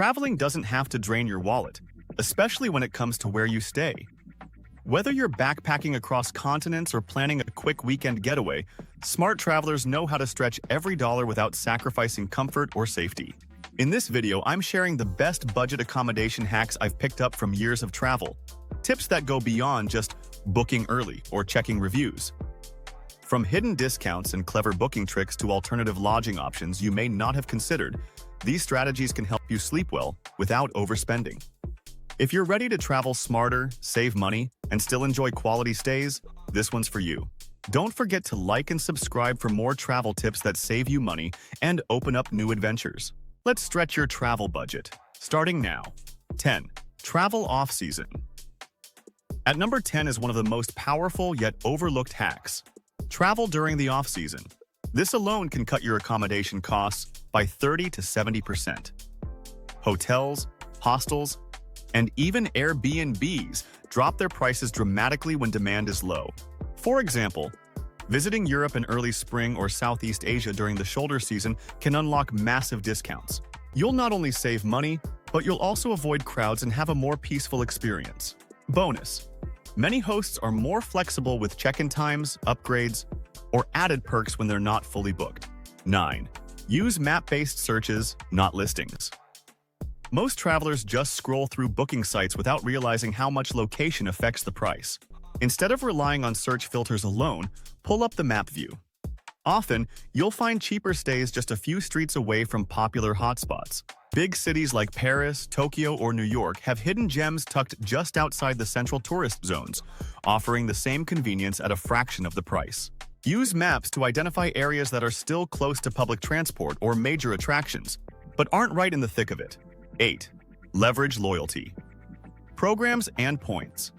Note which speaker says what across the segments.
Speaker 1: Traveling doesn't have to drain your wallet, especially when it comes to where you stay. Whether you're backpacking across continents or planning a quick weekend getaway, smart travelers know how to stretch every dollar without sacrificing comfort or safety. In this video, I'm sharing the best budget accommodation hacks I've picked up from years of travel. Tips that go beyond just booking early or checking reviews. From hidden discounts and clever booking tricks to alternative lodging options you may not have considered, these strategies can help you sleep well without overspending. If you're ready to travel smarter, save money, and still enjoy quality stays, this one's for you. Don't forget to like and subscribe for more travel tips that save you money and open up new adventures. Let's stretch your travel budget. Starting now. 10. Travel off-season. At number 10 is one of the most powerful yet overlooked hacks. Travel during the off-season. This alone can cut your accommodation costs by 30 to 70%. Hotels, hostels, and even Airbnbs drop their prices dramatically when demand is low. For example, visiting Europe in early spring or Southeast Asia during the shoulder season can unlock massive discounts. You'll not only save money, but you'll also avoid crowds and have a more peaceful experience. Bonus: many hosts are more flexible with check-in times, upgrades, or added perks when they're not fully booked. 9. Use map-based searches, not listings. Most travelers just scroll through booking sites without realizing how much location affects the price. Instead of relying on search filters alone, pull up the map view. Often, you'll find cheaper stays just a few streets away from popular hotspots. Big cities like Paris, Tokyo, or New York have hidden gems tucked just outside the central tourist zones, offering the same convenience at a fraction of the price. Use maps to identify areas that are still close to public transport or major attractions, but aren't right in the thick of it. 8. Leverage loyalty. Programs and points.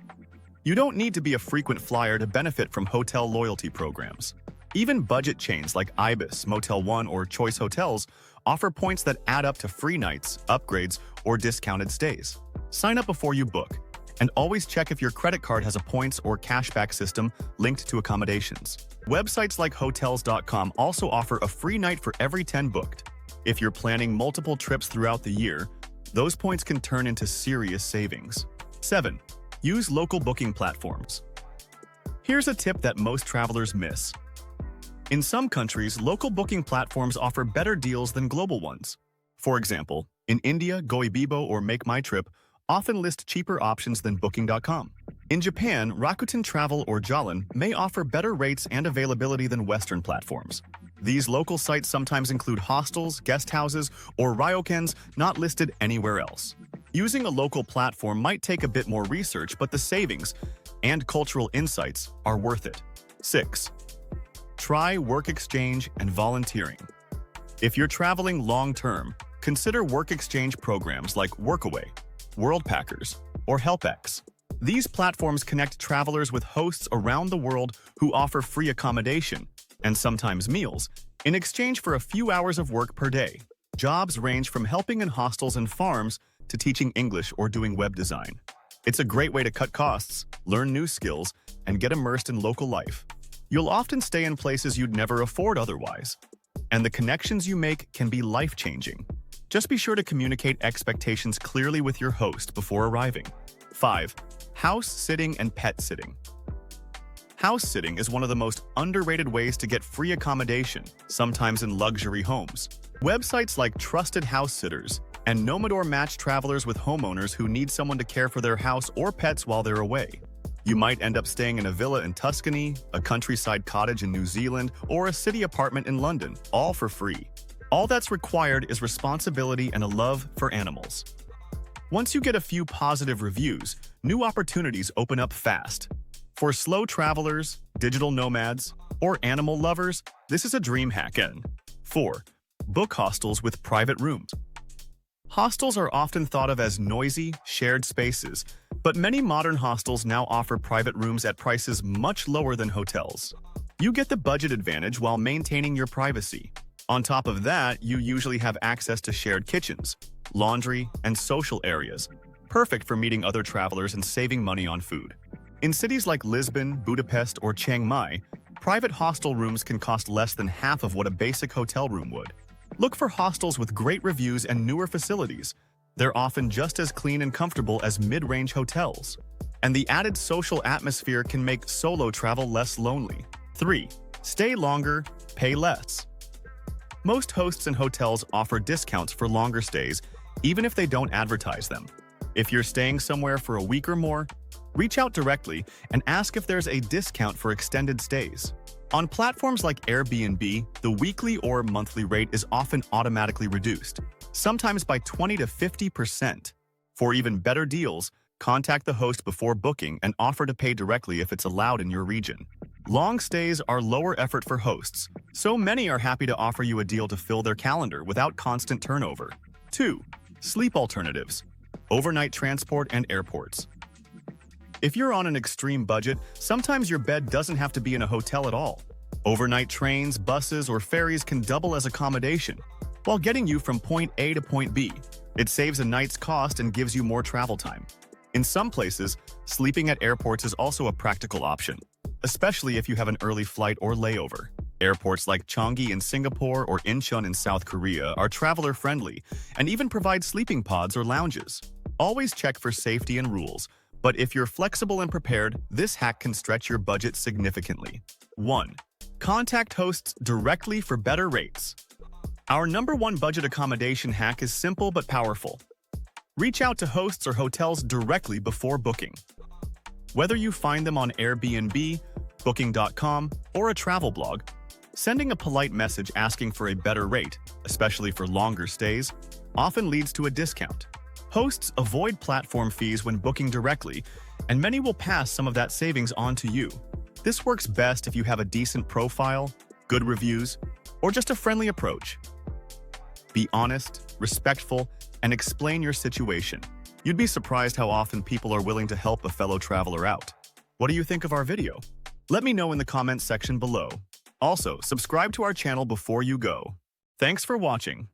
Speaker 1: You don't need to be a frequent flyer to benefit from hotel loyalty programs. Even budget chains like Ibis, Motel 1, or Choice Hotels offer points that add up to free nights, upgrades, or discounted stays. Sign up before you book, and always check if your credit card has a points or cashback system linked to accommodations. Websites like hotels.com also offer a free night for every 10 booked. If you're planning multiple trips throughout the year, those points can turn into serious savings. 7. Use local booking platforms. Here's a tip that most travelers miss. In some countries, local booking platforms offer better deals than global ones. For example, in India, Goibibo or Make My Trip often list cheaper options than Booking.com. In Japan, Rakuten Travel or Jalan may offer better rates and availability than Western platforms. These local sites sometimes include hostels, guest houses, or ryokens not listed anywhere else. Using a local platform might take a bit more research, but the savings and cultural insights are worth it. 6. Try work exchange and volunteering. If you're traveling long-term, consider work exchange programs like Workaway, Worldpackers, or HelpX. These platforms connect travelers with hosts around the world who offer free accommodation, and sometimes meals, in exchange for a few hours of work per day. Jobs range from helping in hostels and farms to teaching English or doing web design. It's a great way to cut costs, learn new skills, and get immersed in local life. You'll often stay in places you'd never afford otherwise, and the connections you make can be life-changing. Just be sure to communicate expectations clearly with your host before arriving. 5. House sitting and pet sitting. House sitting is one of the most underrated ways to get free accommodation, sometimes in luxury homes. Websites like Trusted House Sitters and Nomador match travelers with homeowners who need someone to care for their house or pets while they're away. You might end up staying in a villa in Tuscany, a countryside cottage in New Zealand, or a city apartment in London, all for free. All that's required is responsibility and a love for animals. Once you get a few positive reviews, new opportunities open up fast. For slow travelers, digital nomads, or animal lovers, this is a dream hack. 4. Book hostels with private rooms. Hostels are often thought of as noisy, shared spaces, but many modern hostels now offer private rooms at prices much lower than hotels. You get the budget advantage while maintaining your privacy. On top of that, you usually have access to shared kitchens, laundry, and social areas, perfect for meeting other travelers and saving money on food. In cities like Lisbon, Budapest, or Chiang Mai, private hostel rooms can cost less than half of what a basic hotel room would. Look for hostels with great reviews and newer facilities. They're often just as clean and comfortable as mid-range hotels. And the added social atmosphere can make solo travel less lonely. 3. Stay longer, pay less. Most hosts and hotels offer discounts for longer stays, even if they don't advertise them. If you're staying somewhere for a week or more, reach out directly and ask if there's a discount for extended stays. On platforms like Airbnb, the weekly or monthly rate is often automatically reduced, sometimes by 20 to 50%. For even better deals, contact the host before booking and offer to pay directly if it's allowed in your region. Long stays are lower effort for hosts, so many are happy to offer you a deal to fill their calendar without constant turnover. 2. Sleep alternatives, overnight transport and airports. If you're on an extreme budget, sometimes your bed doesn't have to be in a hotel at all. Overnight trains, buses, or ferries can double as accommodation, while getting you from point A to point B. It saves a night's cost and gives you more travel time. In some places, sleeping at airports is also a practical option, especially if you have an early flight or layover. Airports like Changi in Singapore or Incheon in South Korea are traveler-friendly and even provide sleeping pods or lounges. Always check for safety and rules, but if you're flexible and prepared, this hack can stretch your budget significantly. 1. Contact hosts directly for better rates. Our #1 budget accommodation hack is simple but powerful. Reach out to hosts or hotels directly before booking. Whether you find them on Airbnb, Booking.com, or a travel blog, sending a polite message asking for a better rate, especially for longer stays, often leads to a discount. Hosts avoid platform fees when booking directly, and many will pass some of that savings on to you. This works best if you have a decent profile, good reviews, or just a friendly approach. Be honest, respectful, and explain your situation. You'd be surprised how often people are willing to help a fellow traveler out. What do you think of our video? Let me know in the comments section below. Also, subscribe to our channel before you go. Thanks for watching.